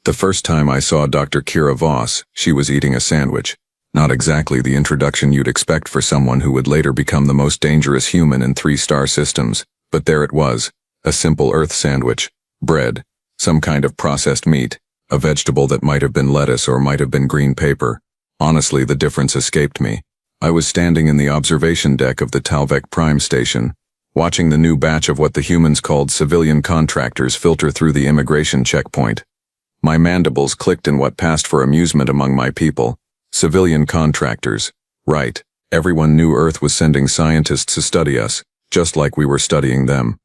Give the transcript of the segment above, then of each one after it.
The first time I saw Dr. Kira Voss, she was eating a sandwich. Not exactly the introduction you'd expect for someone who would later become the most dangerous human in 3-star systems, but there it was, a simple Earth sandwich, bread, some kind of processed meat, a vegetable that might have been lettuce or might have been green paper. Honestly, the difference escaped me. I was standing in the observation deck of the Talvek Prime Station, watching the new batch of what the humans called civilian contractors filter through the immigration checkpoint. My mandibles clicked in what passed for amusement among my people. Civilian contractors. Right. Everyone knew Earth was sending scientists to study us, just like we were studying them.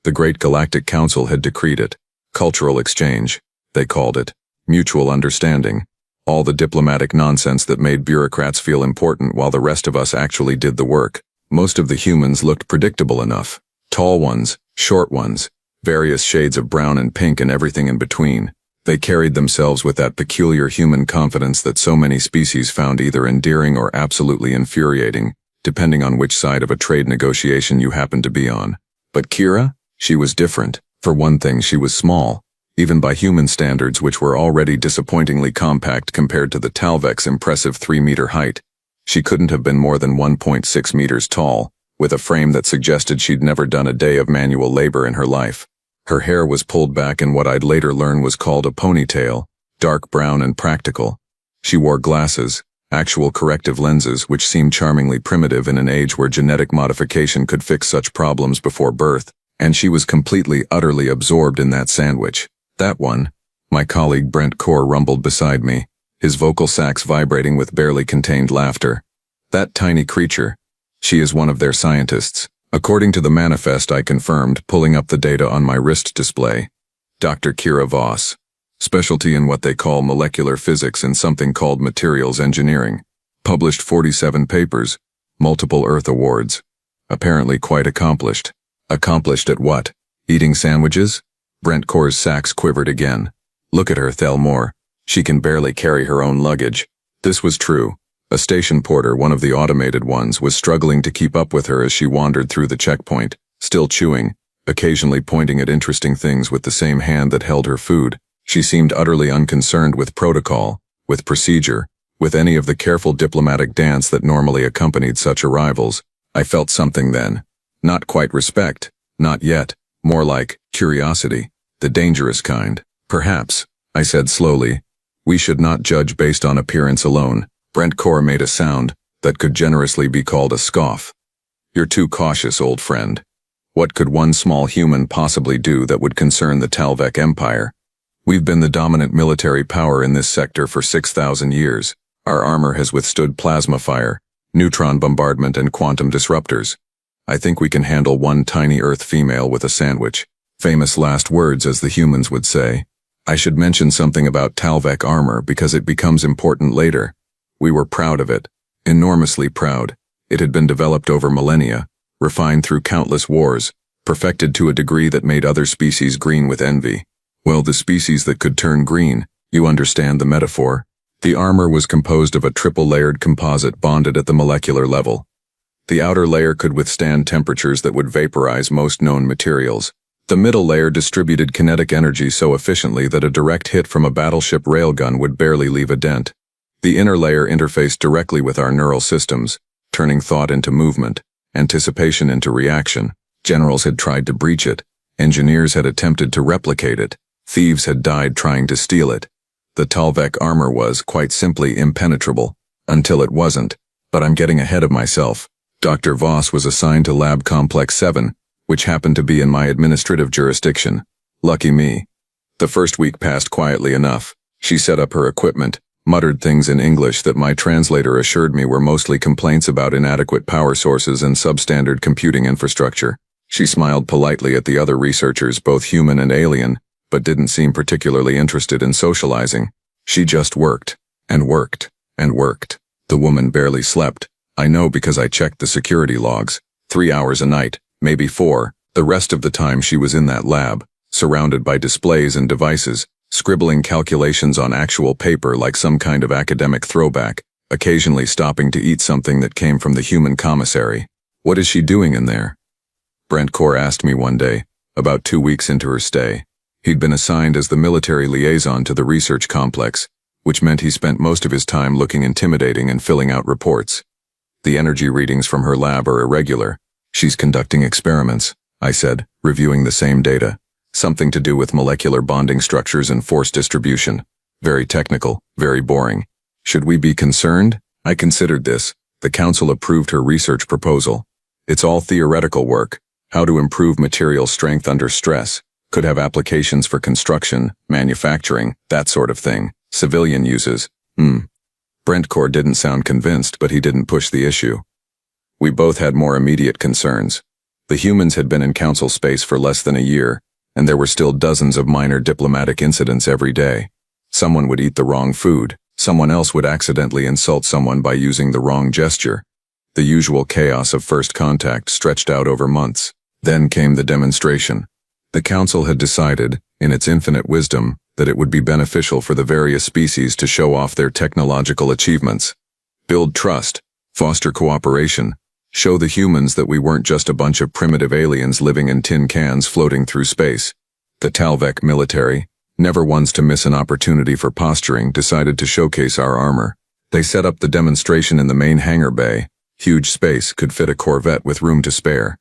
The Great Galactic Council had decreed it. Cultural exchange, they called it. Mutual understanding. All the diplomatic nonsense that made bureaucrats feel important while the rest of us actually did the work. Most of the humans looked predictable enough. Tall ones, short ones, various shades of brown and pink and everything in between. They carried themselves with that peculiar human confidence that so many species found either endearing or absolutely infuriating, depending on which side of a trade negotiation you happened to be on. But Kira? She was different. For one thing, she was small, even by human standards, which were already disappointingly compact compared to the Talvek's impressive 3-meter height. She couldn't have been more than 1.6 meters tall, with a frame that suggested she'd never done a day of manual labor in her life. Her hair was pulled back in what I'd later learn was called a ponytail, dark brown and practical. She wore glasses, actual corrective lenses, which seemed charmingly primitive in an age where genetic modification could fix such problems before birth, and she was completely, utterly absorbed in that sandwich. That one. My colleague Brent Core rumbled beside me, his vocal sacs vibrating with barely contained laughter. That tiny creature. She is one of their scientists. According to the manifest I confirmed, pulling up the data on my wrist display. Dr. Kira Voss. Specialty in what they call molecular physics and something called materials engineering. Published 47 papers, multiple Earth awards. Apparently quite accomplished. Accomplished at what? Eating sandwiches? Brent Core's sacs quivered again. Look at her, Thelmore. She can barely carry her own luggage. This was true. A station porter, one of the automated ones, was struggling to keep up with her as she wandered through the checkpoint, still chewing, occasionally pointing at interesting things with the same hand that held her food. She seemed utterly unconcerned with protocol, with procedure, with any of the careful diplomatic dance that normally accompanied such arrivals. I felt something then. Not quite respect, not yet, more like curiosity, the dangerous kind. Perhaps, I said slowly, we should not judge based on appearance alone. Brent Core made a sound that could generously be called a scoff. You're too cautious, old friend. What could one small human possibly do that would concern the Talvek Empire? We've been the dominant military power in this sector for 6,000 years. Our armor has withstood plasma fire, neutron bombardment, and quantum disruptors. I think we can handle one tiny Earth female with a sandwich. Famous last words, as the humans would say. I should mention something about Talvek armor because it becomes important later. We were proud of it, enormously proud. It had been developed over millennia, refined through countless wars, perfected to a degree that made other species green with envy. Well, the species that could turn green, you understand the metaphor. The armor was composed of a triple-layered composite bonded at the molecular level. The outer layer could withstand temperatures that would vaporize most known materials. The middle layer distributed kinetic energy so efficiently that a direct hit from a battleship railgun would barely leave a dent. The inner layer interfaced directly with our neural systems, turning thought into movement, anticipation into reaction. Generals had tried to breach it. Engineers had attempted to replicate it. Thieves had died trying to steal it. The Talvek armor was, quite simply, impenetrable. Until it wasn't. But I'm getting ahead of myself. Dr. Voss was assigned to Lab Complex 7, which happened to be in my administrative jurisdiction. Lucky me. The first week passed quietly enough. She set up her equipment, muttered things in English that my translator assured me were mostly complaints about inadequate power sources and substandard computing infrastructure. She smiled politely at the other researchers, both human and alien, but didn't seem particularly interested in socializing. She just worked, and worked, and worked. The woman barely slept. I know because I checked the security logs. 3 hours a night, maybe 4. The rest of the time she was in that lab, surrounded by displays and devices, scribbling calculations on actual paper like some kind of academic throwback, occasionally stopping to eat something that came from the human commissary. What is she doing in there? Brent Core asked me one day, about 2 weeks into her stay. He'd been assigned as the military liaison to the research complex, which meant he spent most of his time looking intimidating and filling out reports. The energy readings from her lab are irregular. She's conducting experiments, I said, reviewing the same data. Something to do with molecular bonding structures and force distribution. Very technical, very boring. Should we be concerned? I considered this. The council approved her research proposal. It's all theoretical work. How to improve material strength under stress. Could have applications for construction, manufacturing, that sort of thing. Civilian uses. Brentcore didn't sound convinced, but he didn't push the issue. We both had more immediate concerns. The humans had been in council space for less than a year, and there were still dozens of minor diplomatic incidents every day. Someone would eat the wrong food. Someone else would accidentally insult someone by using the wrong gesture. The usual chaos of first contact stretched out over months. Then came the demonstration. The council had decided, in its infinite wisdom, that it would be beneficial for the various species to show off their technological achievements. Build trust, foster cooperation, show the humans that we weren't just a bunch of primitive aliens living in tin cans floating through space. The Talvek military, never ones to miss an opportunity for posturing, decided to showcase our armor. They set up the demonstration in the main hangar bay. Huge space could fit a Corvette with room to spare.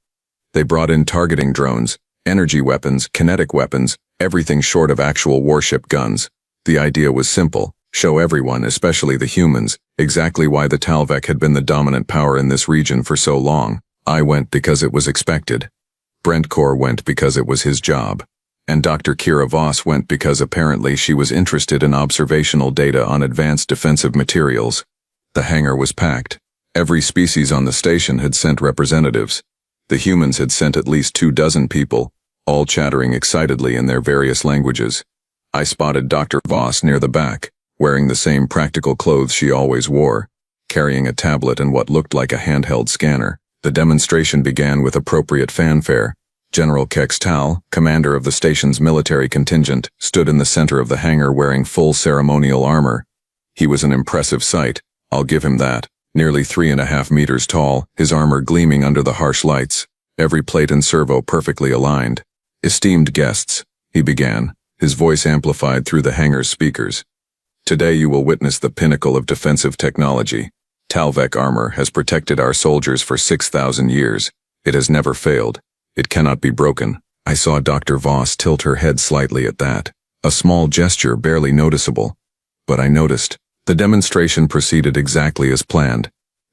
They brought in targeting drones, energy weapons, kinetic weapons, everything short of actual warship guns. The idea was simple: show everyone, especially the humans, exactly why the Talvek had been the dominant power in this region for so long. I went because it was expected. Brentcore went because it was his job. And Dr. Kira Voss went because apparently she was interested in observational data on advanced defensive materials. The hangar was packed. Every species on the station had sent representatives. The humans had sent at least 24 people, all chattering excitedly in their various languages. I spotted Dr. Voss near the back, wearing the same practical clothes she always wore, carrying a tablet and what looked like a handheld scanner. The demonstration began with appropriate fanfare. General Kextal, commander of the station's military contingent, stood in the center of the hangar wearing full ceremonial armor. He was an impressive sight, I'll give him that. Nearly 3.5 meters tall, his armor gleaming under the harsh lights, every plate and servo perfectly aligned. Esteemed guests, he began, his voice amplified through the hangar's speakers. Today you will witness the pinnacle of defensive technology. Talvek armor has protected our soldiers for 6,000 years. It has never failed. It cannot be broken. I saw Dr. Voss tilt her head slightly at that, a small gesture barely noticeable. But I noticed. The demonstration proceeded exactly as planned.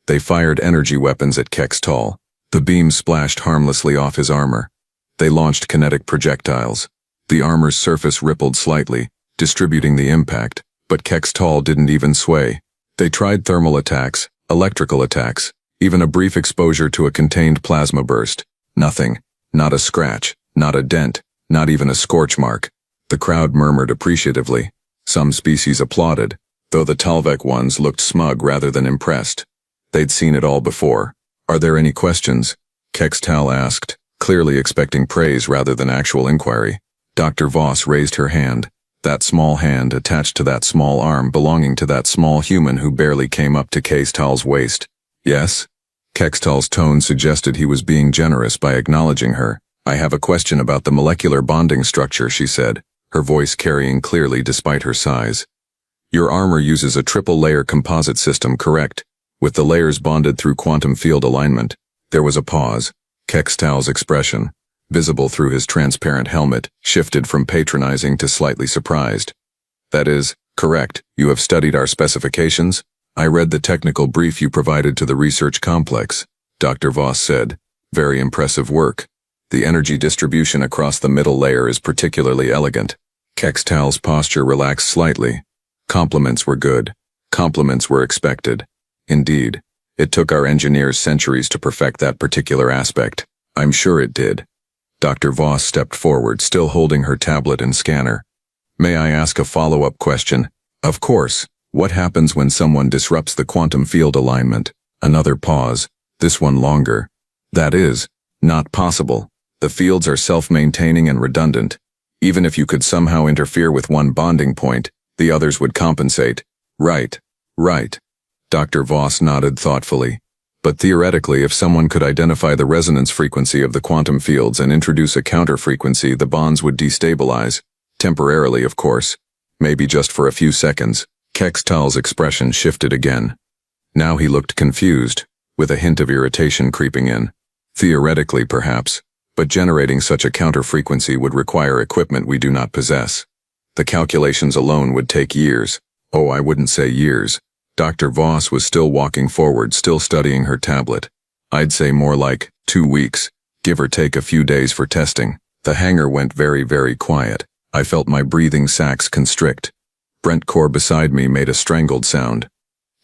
They fired energy weapons at Kextal. The beams splashed harmlessly off his armor. They launched kinetic projectiles. The armor's surface rippled slightly, distributing the impact, but Kextal didn't even sway. They tried thermal attacks, electrical attacks, even a brief exposure to a contained plasma burst. Nothing. Not a scratch, not a dent, not even a scorch mark. The crowd murmured appreciatively. Some species applauded, though the Talvek ones looked smug rather than impressed. They'd seen it all before. Are there any questions? Kextal asked, clearly expecting praise rather than actual inquiry. Dr. Voss raised her hand, that small hand attached to that small arm belonging to that small human who barely came up to Kextal's waist. Yes? Kextal's tone suggested he was being generous by acknowledging her. I have a question about the molecular bonding structure, she said, her voice carrying clearly despite her size. Your armor uses a triple-layer composite system, correct? With the layers bonded through quantum field alignment. There was a pause. Kextal's expression, visible through his transparent helmet, shifted from patronizing to slightly surprised. That is, correct. You have studied our specifications? I read the technical brief you provided to the research complex, Dr. Voss said. Very impressive work. The energy distribution across the middle layer is particularly elegant. Kextal's posture relaxed slightly. Compliments were good. Compliments were expected. Indeed, it took our engineers centuries to perfect that particular aspect. I'm sure it did. Dr. Voss stepped forward, still holding her tablet and scanner. May I ask a follow-up question? Of course. What happens when someone disrupts the quantum field alignment? Another pause, this one longer. That is, not possible. The fields are self-maintaining and redundant. Even if you could somehow interfere with one bonding point, the others would compensate. Right. Dr. Voss nodded thoughtfully. But theoretically, if someone could identify the resonance frequency of the quantum fields and introduce a counter frequency, the bonds would destabilize. Temporarily, of course. Maybe just for a few seconds. Kextal's expression shifted again. Now he looked confused, with a hint of irritation creeping in. Theoretically, perhaps, but generating such a counter-frequency would require equipment we do not possess. The calculations alone would take years. Oh, I wouldn't say years. Dr. Voss was still walking forward, still studying her tablet. I'd say more like 2 weeks, give or take a few days for testing. The hangar went very, very quiet. I felt my breathing sacs constrict. Brent Core beside me made a strangled sound.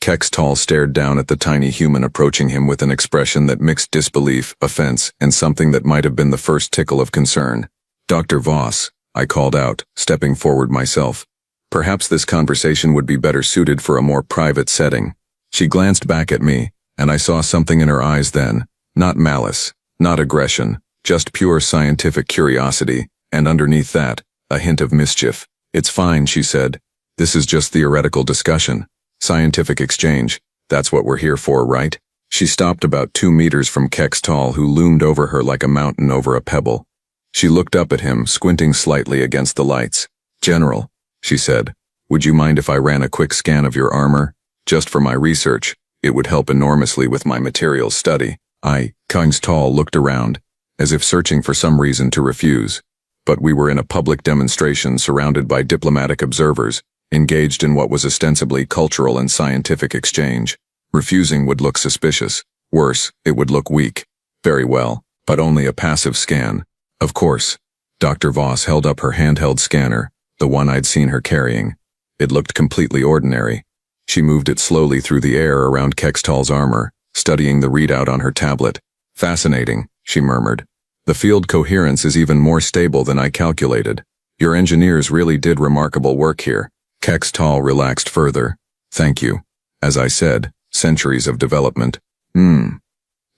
Kextal stared down at the tiny human approaching him with an expression that mixed disbelief, offense, and something that might have been the first tickle of concern. Dr. Voss, I called out, stepping forward myself. Perhaps this conversation would be better suited for a more private setting. She glanced back at me, and I saw something in her eyes then. Not malice, not aggression, just pure scientific curiosity, and underneath that, a hint of mischief. It's fine, she said. This is just theoretical discussion. Scientific exchange. That's what we're here for, right? She stopped about 2 meters from Kextal, who loomed over her like a mountain over a pebble. She looked up at him, squinting slightly against the lights. General, she said, would you mind if I ran a quick scan of your armor? Just for my research. It would help enormously with my materials study. Kextal looked around, as if searching for some reason to refuse. But we were in a public demonstration surrounded by diplomatic observers, engaged in what was ostensibly cultural and scientific exchange. Refusing would look suspicious. Worse, it would look weak. Very well, but only a passive scan. Of course. Dr. Voss held up her handheld scanner, the one I'd seen her carrying. It looked completely ordinary. She moved it slowly through the air around Kextal's armor, studying the readout on her tablet. Fascinating, she murmured. The field coherence is even more stable than I calculated. Your engineers really did remarkable work here. Kextal relaxed further. Thank you. As I said, centuries of development.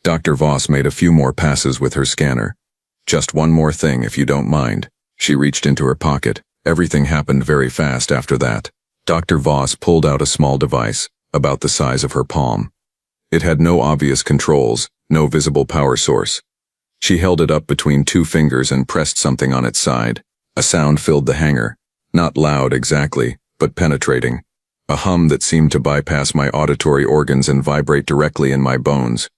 Dr. Voss made a few more passes with her scanner. Just one more thing, if you don't mind. She reached into her pocket. Everything happened very fast after that. Dr. Voss pulled out a small device, about the size of her palm. It had no obvious controls, no visible power source. She held it up between 2 fingers and pressed something on its side. A sound filled the hangar. Not loud exactly, but penetrating. A hum that seemed to bypass my auditory organs and vibrate directly in my bones.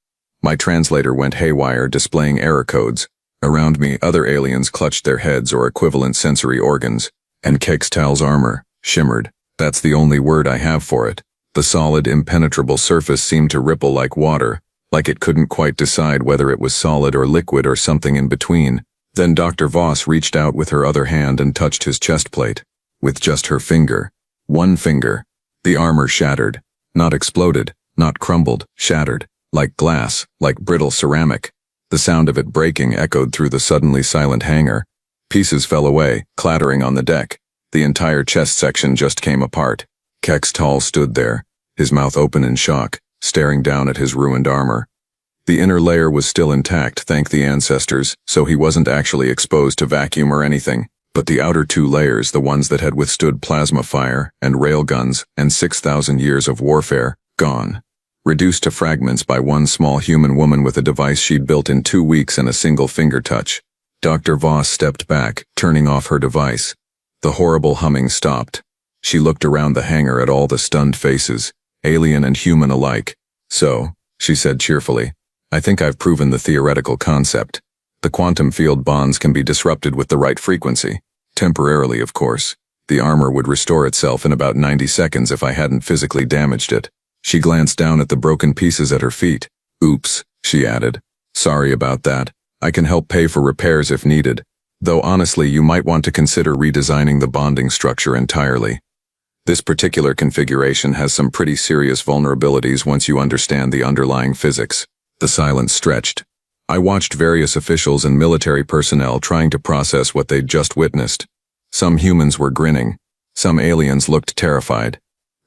My translator went haywire, displaying error codes. Around me, other aliens clutched their heads or equivalent sensory organs, and Kextal's armor shimmered. That's the only word I have for it. The solid, impenetrable surface seemed to ripple like water, like it couldn't quite decide whether it was solid or liquid or something in between. Then Dr. Voss reached out with her other hand and touched his chest plate. With just her finger. One finger. The armor shattered. Not exploded, not crumbled, shattered. Like glass, like brittle ceramic. The sound of it breaking echoed through the suddenly silent hangar. Pieces fell away, clattering on the deck. The entire chest section just came apart. Kextal stood there, his mouth open in shock, staring down at his ruined armor. The inner layer was still intact, thank the ancestors, so he wasn't actually exposed to vacuum or anything. But the outer 2 layers, the ones that had withstood plasma fire and railguns and 6,000 years of warfare, gone. Reduced to fragments by one small human woman with a device she'd built in 2 weeks and a single finger touch. Dr. Voss stepped back, turning off her device. The horrible humming stopped. She looked around the hangar at all the stunned faces, alien and human alike. So, she said cheerfully, I think I've proven the theoretical concept. The quantum field bonds can be disrupted with the right frequency. Temporarily, of course. The armor would restore itself in about 90 seconds if I hadn't physically damaged it. She glanced down at the broken pieces at her feet. Oops, she added. Sorry about that. I can help pay for repairs if needed. Though honestly, you might want to consider redesigning the bonding structure entirely. This particular configuration has some pretty serious vulnerabilities once you understand the underlying physics. The silence stretched. I watched various officials and military personnel trying to process what they'd just witnessed. Some humans were grinning. Some aliens looked terrified.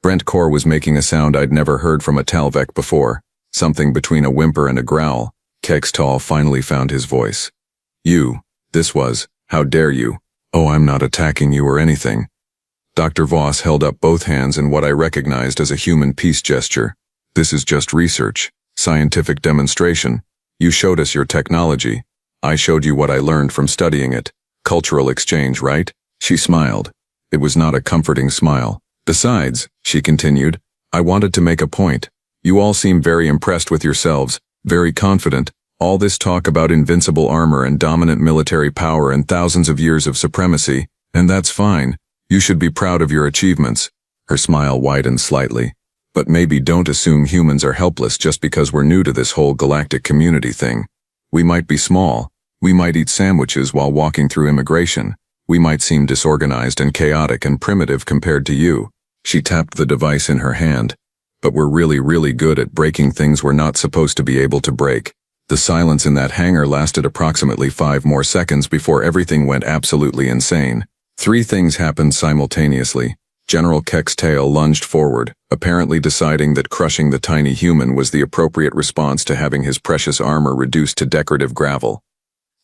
Brent Core was making a sound I'd never heard from a Talvek before, something between a whimper and a growl. Kextal finally found his voice. You, this was, how dare you? Oh, I'm not attacking you or anything. Dr. Voss held up both hands in what I recognized as a human peace gesture. This is just research, scientific demonstration. You showed us your technology. I showed you what I learned from studying it. Cultural exchange, right? She smiled. It was not a comforting smile. Besides, she continued, I wanted to make a point. You all seem very impressed with yourselves, very confident. All this talk about invincible armor and dominant military power and thousands of years of supremacy, and that's fine. You should be proud of your achievements. Her smile widened slightly. But maybe don't assume humans are helpless just because we're new to this whole galactic community thing. We might be small. We might eat sandwiches while walking through immigration. We might seem disorganized and chaotic and primitive compared to you. She tapped the device in her hand. But we're really, really good at breaking things we're not supposed to be able to break. The silence in that hangar lasted approximately 5 more seconds before everything went absolutely insane. 3 things happened simultaneously. General Keck's tail lunged forward, apparently deciding that crushing the tiny human was the appropriate response to having his precious armor reduced to decorative gravel.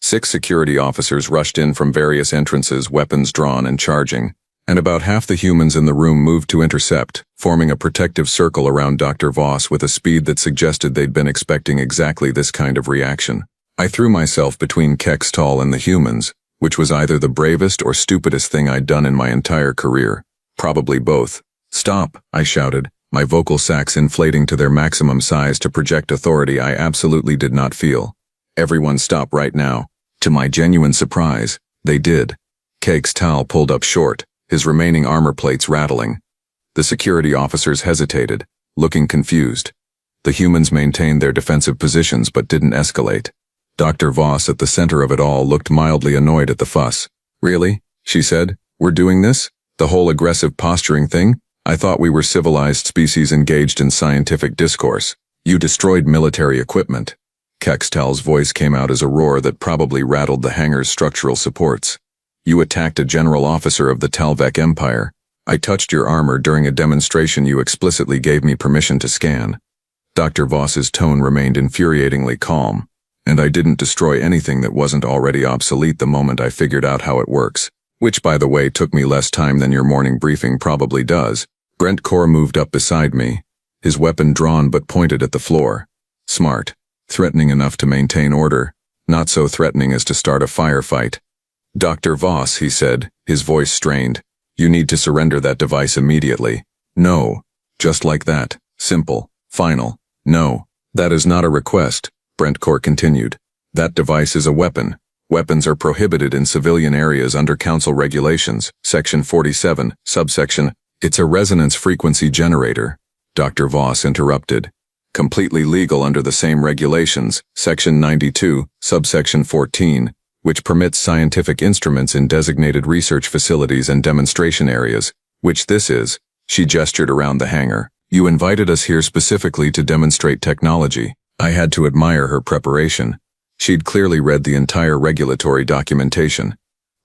6 security officers rushed in from various entrances, weapons drawn and charging, and about half the humans in the room moved to intercept, forming a protective circle around Dr. Voss with a speed that suggested they'd been expecting exactly this kind of reaction. I threw myself between Keck's tall and the humans, which was either the bravest or stupidest thing I'd done in my entire career. Probably both. Stop, I shouted, my vocal sacs inflating to their maximum size to project authority I absolutely did not feel. Everyone stop right now. To my genuine surprise, they did. Keck's towel pulled up short, his remaining armor plates rattling. The security officers hesitated, looking confused. The humans maintained their defensive positions but didn't escalate. Dr. Voss at the center of it all looked mildly annoyed at the fuss. Really? She said. We're doing this? The whole aggressive posturing thing? I thought we were civilized species engaged in scientific discourse. You destroyed military equipment. Keck's voice came out as a roar that probably rattled the hangar's structural supports. You attacked a general officer of the Talvek Empire. I touched your armor during a demonstration you explicitly gave me permission to scan. Dr. Voss's tone remained infuriatingly calm, and I didn't destroy anything that wasn't already obsolete the moment I figured out how it works. Which, by the way, took me less time than your morning briefing probably does. Brent Core moved up beside me, his weapon drawn but pointed at the floor. Smart. Threatening enough to maintain order, not so threatening as to start a firefight. Dr. Voss, he said, his voice strained. You need to surrender that device immediately. No. Just like that. Simple. Final. No. That is not a request, Brent Core continued. That device is a weapon. Weapons are prohibited in civilian areas under Council regulations, Section 47, subsection. It's a resonance frequency generator. Dr. Voss interrupted. Completely legal under the same regulations, Section 92, subsection 14, which permits scientific instruments in designated research facilities and demonstration areas, which this is. She gestured around the hangar. You invited us here specifically to demonstrate technology. I had to admire her preparation. She'd clearly read the entire regulatory documentation.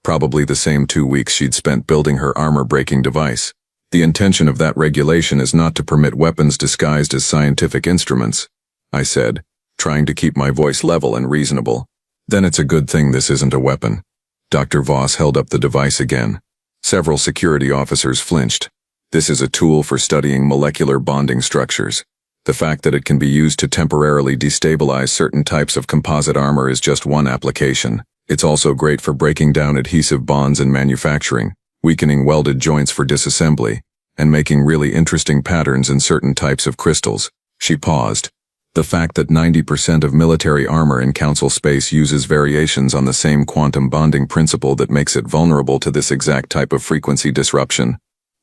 Probably the same 2 weeks she'd spent building her armor-breaking device. The intention of that regulation is not to permit weapons disguised as scientific instruments, I said, trying to keep my voice level and reasonable. Then it's a good thing this isn't a weapon. Dr. Voss held up the device again. Several security officers flinched. This is a tool for studying molecular bonding structures. The fact that it can be used to temporarily destabilize certain types of composite armor is just one application. It's also great for breaking down adhesive bonds in manufacturing, weakening welded joints for disassembly, and making really interesting patterns in certain types of crystals. She paused. The fact that 90% of military armor in Council space uses variations on the same quantum bonding principle that makes it vulnerable to this exact type of frequency disruption.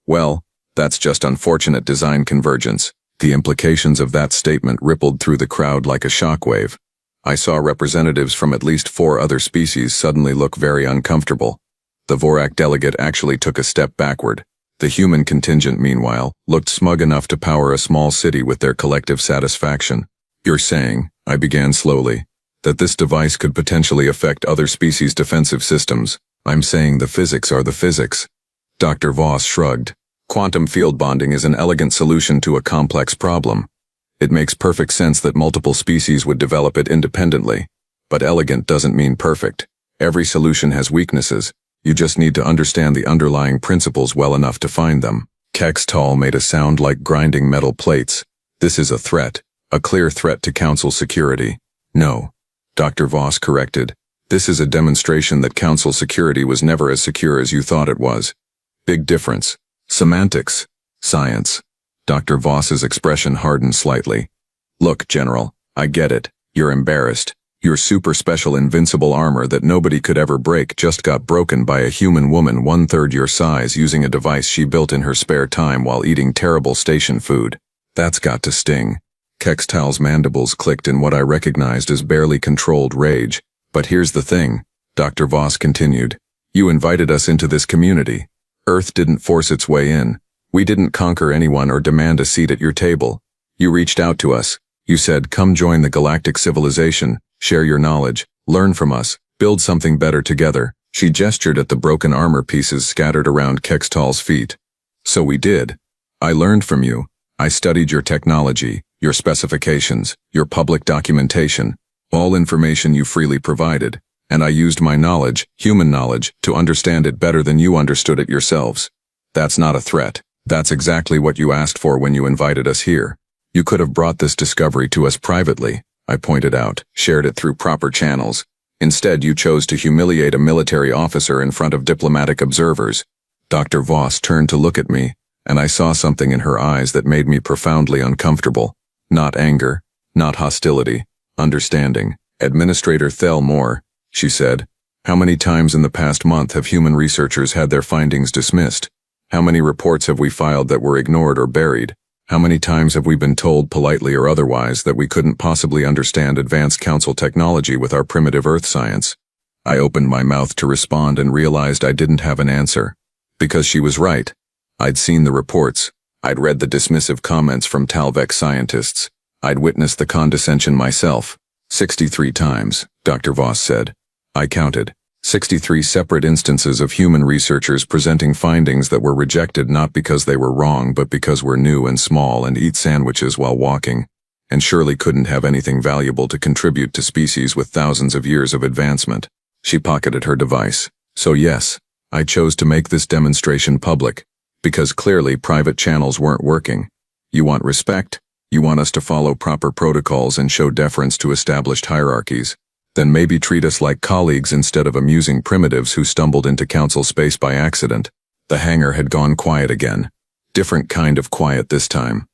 Well, that's just unfortunate design convergence. The implications of that statement rippled through the crowd like a shockwave. I saw representatives from at least 4 other species suddenly look very uncomfortable. The Vorak delegate actually took a step backward. The human contingent, meanwhile, looked smug enough to power a small city with their collective satisfaction. You're saying, I began slowly, that this device could potentially affect other species' defensive systems. I'm saying the physics are the physics. Dr. Voss shrugged. Quantum field bonding is an elegant solution to a complex problem. It makes perfect sense that multiple species would develop it independently. But elegant doesn't mean perfect. Every solution has weaknesses. You just need to understand the underlying principles well enough to find them. Keck's made a sound like grinding metal plates. This is a threat. A clear threat to Council security. No. Dr. Voss corrected. This is a demonstration that Council security was never as secure as you thought it was. Big difference. Semantics. Science. Dr. Voss's expression hardened slightly. Look, General, I get it. You're embarrassed. Your super special invincible armor that nobody could ever break just got broken by a human woman 1/3 your size using a device she built in her spare time while eating terrible station food. That's got to sting. Kextal's mandibles clicked in what I recognized as barely controlled rage. But here's the thing, Dr. Voss continued. You invited us into this community. Earth didn't force its way in. We didn't conquer anyone or demand a seat at your table. You reached out to us. You said, come join the galactic civilization, share your knowledge, learn from us, build something better together. She gestured at the broken armor pieces scattered around Kextal's feet. So we did. I learned from you. I studied your technology, your specifications, your public documentation, all information you freely provided, and I used my knowledge, human knowledge, to understand it better than you understood it yourselves. That's not a threat. That's exactly what you asked for when you invited us here. You could have brought this discovery to us privately, I pointed out, shared it through proper channels. Instead, you chose to humiliate a military officer in front of diplomatic observers. Dr. Voss turned to look at me, and I saw something in her eyes that made me profoundly uncomfortable. Not anger, not hostility, understanding. Administrator Thelmore, she said, how many times in the past month have human researchers had their findings dismissed? How many reports have we filed that were ignored or buried? How many times have we been told politely or otherwise that we couldn't possibly understand advanced Council technology with our primitive Earth science? I opened my mouth to respond and realized I didn't have an answer. Because she was right. I'd seen the reports. I'd read the dismissive comments from Talvek scientists. I'd witnessed the condescension myself. 63 times, Dr. Voss said. I counted. 63 separate instances of human researchers presenting findings that were rejected not because they were wrong but because we're new and small and eat sandwiches while walking, and surely couldn't have anything valuable to contribute to species with thousands of years of advancement. She pocketed her device. So yes, I chose to make this demonstration public, because clearly private channels weren't working. You want respect? You want us to follow proper protocols and show deference to established hierarchies? Then maybe treat us like colleagues instead of amusing primitives who stumbled into Council space by accident. The hangar had gone quiet again. Different kind of quiet this time.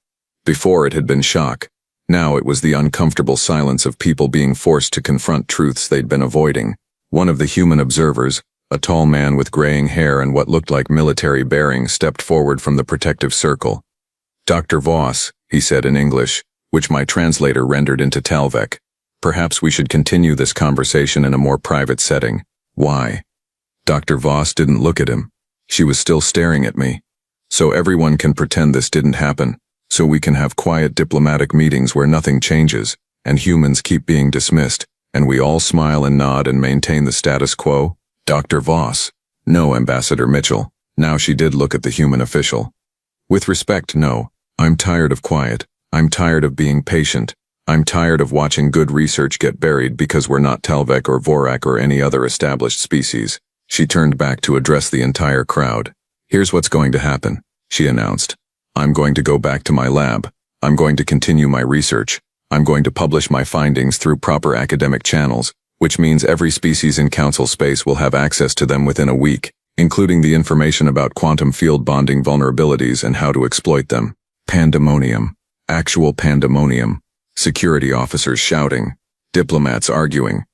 Before it had been shock. Now it was the uncomfortable silence of people being forced to confront truths they'd been avoiding. One of the human observers, a tall man with graying hair and what looked like military bearings, stepped forward from the protective circle. Dr. Voss, he said in English, which my translator rendered into Talvek. Perhaps we should continue this conversation in a more private setting. Why? Dr. Voss didn't look at him. She was still staring at me. So everyone can pretend this didn't happen, so we can have quiet diplomatic meetings where nothing changes, and humans keep being dismissed, and we all smile and nod and maintain the status quo? Dr. Voss. No, Ambassador Mitchell. Now she did look at the human official. With respect, no. I'm tired of quiet. I'm tired of being patient. I'm tired of watching good research get buried because we're not Talvek or Vorak or any other established species. She turned back to address the entire crowd. Here's what's going to happen, she announced. I'm going to go back to my lab. I'm going to continue my research. I'm going to publish my findings through proper academic channels, which means every species in Council space will have access to them within a week, including the information about quantum field bonding vulnerabilities and how to exploit them. Pandemonium. Actual pandemonium. Security officers shouting. Diplomats arguing.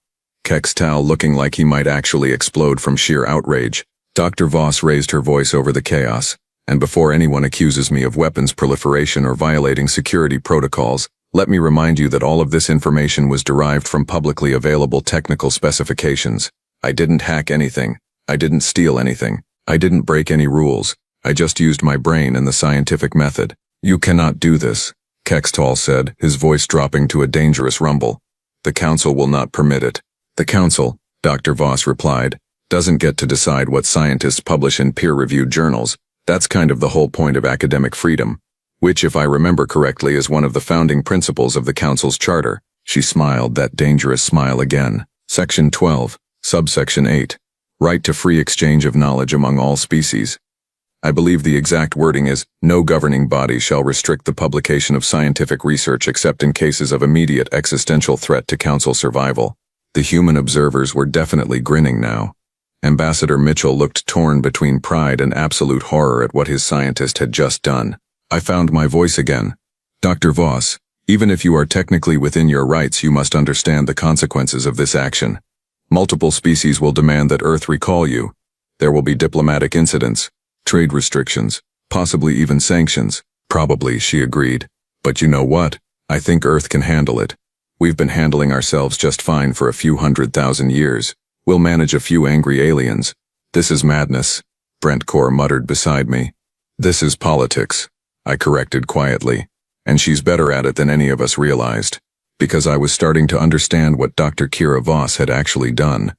Kextal looking like he might actually explode from sheer outrage. Dr. Voss raised her voice over the chaos. And before anyone accuses me of weapons proliferation or violating security protocols, let me remind you that all of this information was derived from publicly available technical specifications. I didn't hack anything. I didn't steal anything. I didn't break any rules. I just used my brain and the scientific method. You cannot do this, Kextal said, his voice dropping to a dangerous rumble. The Council will not permit it. The Council, Dr. Voss replied, doesn't get to decide what scientists publish in peer-reviewed journals. That's kind of the whole point of academic freedom, which, if I remember correctly, is one of the founding principles of the Council's charter. She smiled, that dangerous smile again. Section 12, subsection 8. Right to free exchange of knowledge among all species. I believe the exact wording is, no governing body shall restrict the publication of scientific research except in cases of immediate existential threat to Council survival. The human observers were definitely grinning now. Ambassador Mitchell looked torn between pride and absolute horror at what his scientist had just done. I found my voice again. Dr. Voss, even if you are technically within your rights, you must understand the consequences of this action. Multiple species will demand that Earth recall you. There will be diplomatic incidents, trade restrictions, possibly even sanctions. Probably, she agreed. But you know what? I think Earth can handle it. We've been handling ourselves just fine for a few 100,000 years. We'll manage a few angry aliens. This is madness, Brent Core muttered beside me. This is politics, I corrected quietly. And she's better at it than any of us realized. Because I was starting to understand what Dr. Kira Voss had actually done.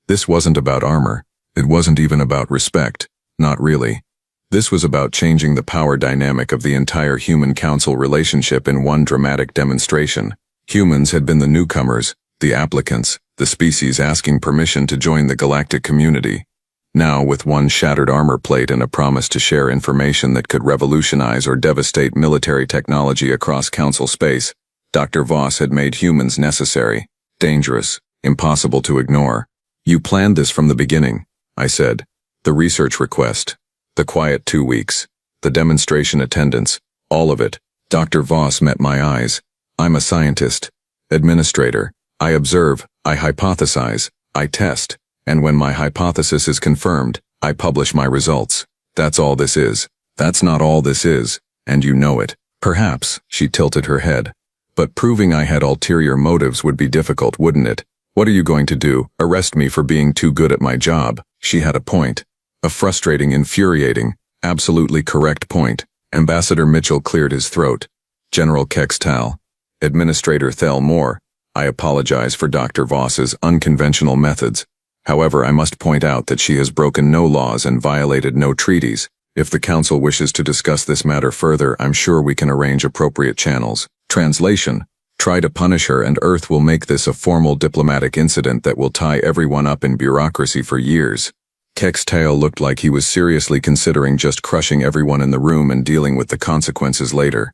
This wasn't about armor. It wasn't even about respect. Not really. This was about changing the power dynamic of the entire human-council relationship in one dramatic demonstration. Humans had been the newcomers, the applicants, the species asking permission to join the galactic community. Now, with one shattered armor plate and a promise to share information that could revolutionize or devastate military technology across council space, Dr. Voss had made humans necessary, dangerous, impossible to ignore. You planned this from the beginning, I said. The research request, the quiet 2 weeks, the demonstration attendance, all of it. Dr. Voss met my eyes. I'm a scientist, administrator. I observe, I hypothesize, I test, and when my hypothesis is confirmed, I publish my results. That's all this is. That's not all this is, and you know it. Perhaps, she tilted her head. But proving I had ulterior motives would be difficult, wouldn't it? What are you going to do? Arrest me for being too good at my job? She had a point. A frustrating, infuriating, absolutely correct point. Ambassador Mitchell cleared his throat. General Kextal. Administrator Thelmore. I apologize for Dr. Voss's unconventional methods. However, I must point out that she has broken no laws and violated no treaties. If the Council wishes to discuss this matter further, I'm sure we can arrange appropriate channels. Translation. Try to punish her and Earth will make this a formal diplomatic incident that will tie everyone up in bureaucracy for years. Kextal looked like he was seriously considering just crushing everyone in the room and dealing with the consequences later.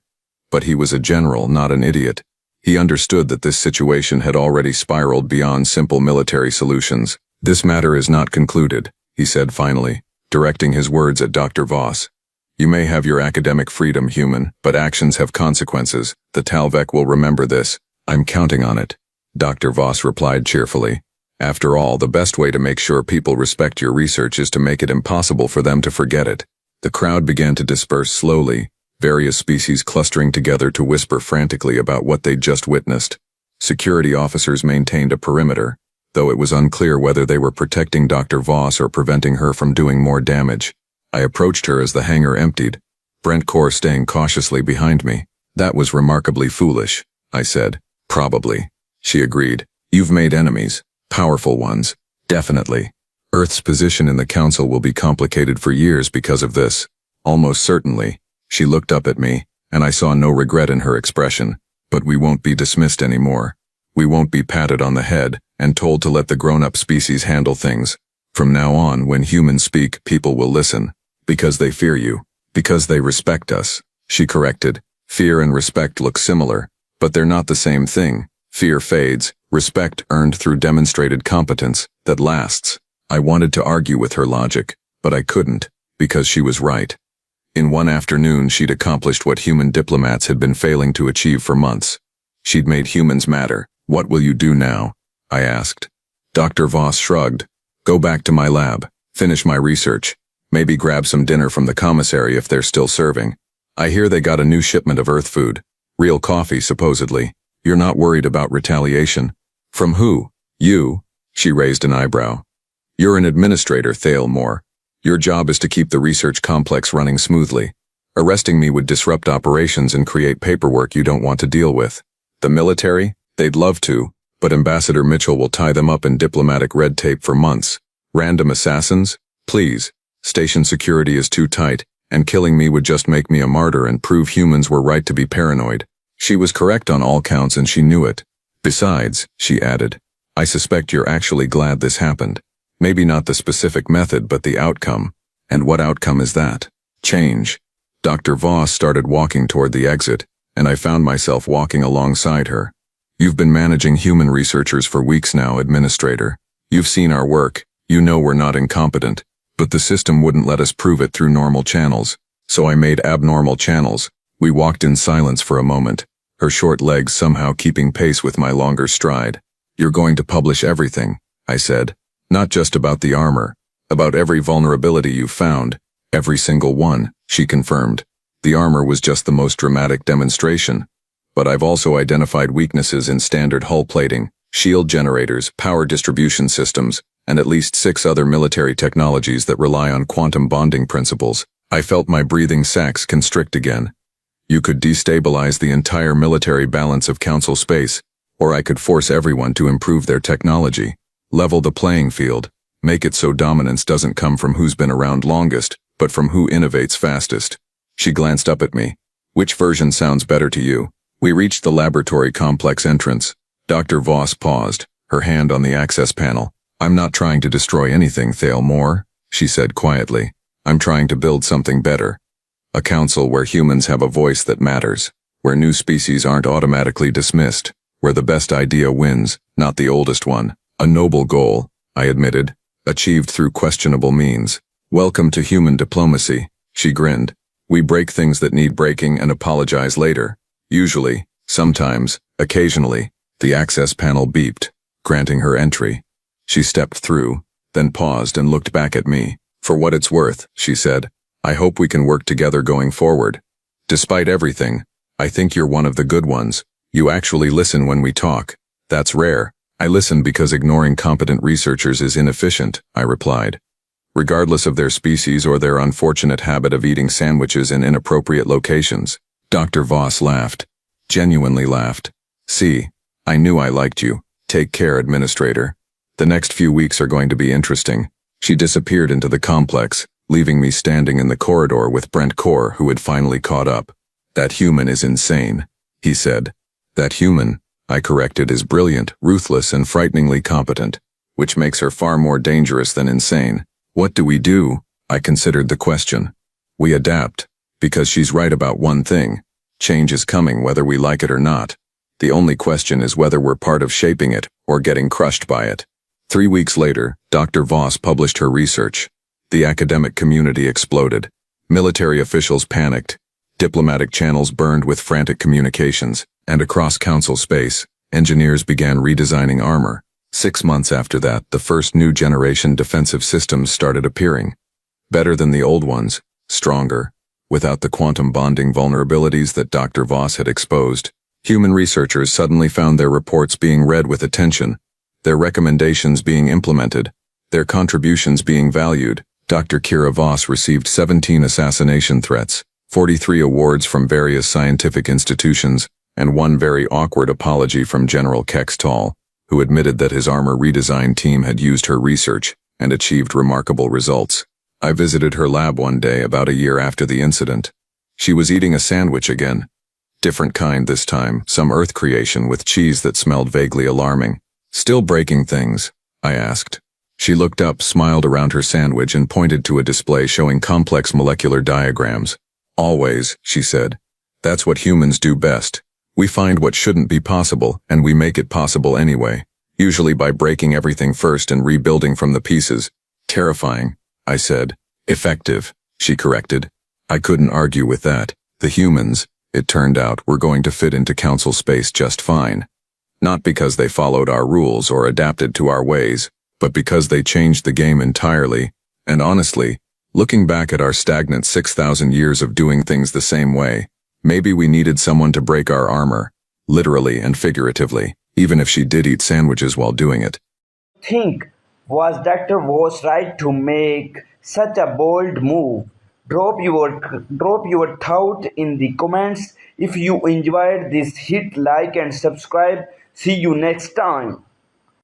But he was a general, not an idiot. He understood that this situation had already spiraled beyond simple military solutions. This matter is not concluded, he said finally, directing his words at Dr. Voss. You may have your academic freedom, human, but actions have consequences. The Talvek will remember this. I'm counting on it. Dr. Voss replied cheerfully. After all, the best way to make sure people respect your research is to make it impossible for them to forget it. The crowd began to disperse slowly, various species clustering together to whisper frantically about what they'd just witnessed. Security officers maintained a perimeter, though it was unclear whether they were protecting Dr. Voss or preventing her from doing more damage. I approached her as the hangar emptied, Brent Core staying cautiously behind me. That was remarkably foolish, I said. Probably. She agreed. You've made enemies. Powerful ones. Definitely. Earth's position in the Council will be complicated for years because of this. Almost certainly. She looked up at me, and I saw no regret in her expression. But we won't be dismissed anymore. We won't be patted on the head and told to let the grown-up species handle things. From now on, when humans speak, people will listen. Because they fear you. Because they respect us. She corrected. Fear and respect look similar, but they're not the same thing. Fear fades, respect earned through demonstrated competence, that lasts. I wanted to argue with her logic, but I couldn't, because she was right. In one afternoon, she'd accomplished what human diplomats had been failing to achieve for months. She'd made humans matter. What will you do now? I asked. Dr. Voss shrugged. Go back to my lab, finish my research, maybe grab some dinner from the commissary if they're still serving. I hear they got a new shipment of Earth food. Real coffee, supposedly. You're not worried about retaliation? From who? You? She raised an eyebrow. You're an administrator, Thelmore. Your job is to keep the research complex running smoothly. Arresting me would disrupt operations and create paperwork you don't want to deal with. The military? They'd love to, but Ambassador Mitchell will tie them up in diplomatic red tape for months. Random assassins? Please. Station security is too tight, and killing me would just make me a martyr and prove humans were right to be paranoid. She was correct on all counts and she knew it. Besides, she added, I suspect you're actually glad this happened. Maybe not the specific method, but the outcome. And what outcome is that? Change. Dr. Voss started walking toward the exit, and I found myself walking alongside her. You've been managing human researchers for weeks now, Administrator. You've seen our work. You know we're not incompetent. But the system wouldn't let us prove it through normal channels. So I made abnormal channels. We walked in silence for a moment, her short legs somehow keeping pace with my longer stride. You're going to publish everything, I said. Not just about the armor. About every vulnerability you've found. Every single one, she confirmed. The armor was just the most dramatic demonstration. But I've also identified weaknesses in standard hull plating, shield generators, power distribution systems, and at least 6 other military technologies that rely on quantum bonding principles. I felt my breathing sacs constrict again. You could destabilize the entire military balance of Council space, or I could force everyone to improve their technology, level the playing field, make it so dominance doesn't come from who's been around longest, but from who innovates fastest. She glanced up at me. Which version sounds better to you? We reached the laboratory complex entrance. Dr. Voss paused, her hand on the access panel. I'm not trying to destroy anything, Thale Moore, she said quietly. I'm trying to build something better. A council where humans have a voice that matters, where new species aren't automatically dismissed, where the best idea wins, not the oldest one. A noble goal, I admitted, achieved through questionable means. Welcome to human diplomacy, she grinned. We break things that need breaking and apologize later. Usually, sometimes, occasionally, the access panel beeped, granting her entry. She stepped through, then paused and looked back at me. For what it's worth, she said, I hope we can work together going forward. Despite everything, I think you're one of the good ones. You actually listen when we talk. That's rare. I listen because ignoring competent researchers is inefficient, I replied. Regardless of their species or their unfortunate habit of eating sandwiches in inappropriate locations. Dr. Voss laughed. Genuinely laughed. See, I knew I liked you. Take care, Administrator. The next few weeks are going to be interesting. She disappeared into the complex, leaving me standing in the corridor with Brent Core, who had finally caught up. That human is insane, he said. That human, I corrected, is brilliant, ruthless, and frighteningly competent, which makes her far more dangerous than insane. What do we do? I considered the question. We adapt, because she's right about one thing. Change is coming whether we like it or not. The only question is whether we're part of shaping it or getting crushed by it. 3 weeks later, Dr. Voss published her research. The academic community exploded. Military officials panicked. Diplomatic channels burned with frantic communications, and across Council space, engineers began redesigning armor. 6 months after that, the first new generation defensive systems started appearing. Better than the old ones, stronger, without the quantum bonding vulnerabilities that Dr. Voss had exposed. Human researchers suddenly found their reports being read with attention, their recommendations being implemented, their contributions being valued. Dr. Kira Voss received 17 assassination threats, 43 awards from various scientific institutions, and one very awkward apology from General Kextall, who admitted that his armor redesign team had used her research and achieved remarkable results. I visited her lab one day about a year after the incident. She was eating a sandwich again. Different kind this time, some Earth creation with cheese that smelled vaguely alarming. Still breaking things? I asked. She looked up, smiled around her sandwich, and pointed to a display showing complex molecular diagrams. Always, she said. That's what humans do best. We find what shouldn't be possible, and we make it possible anyway. Usually by breaking everything first and rebuilding from the pieces. Terrifying, I said. Effective, she corrected. I couldn't argue with that. The humans, it turned out, were going to fit into Council space just fine. Not because they followed our rules or adapted to our ways, but because they changed the game entirely. And honestly, looking back at our stagnant 6,000 years of doing things the same way, maybe we needed someone to break our armor, literally and figuratively, even if she did eat sandwiches while doing it. Think, was Dr. Voss right to make such a bold move? Drop your thought in the comments. If you enjoyed this, hit like and subscribe. See you next time.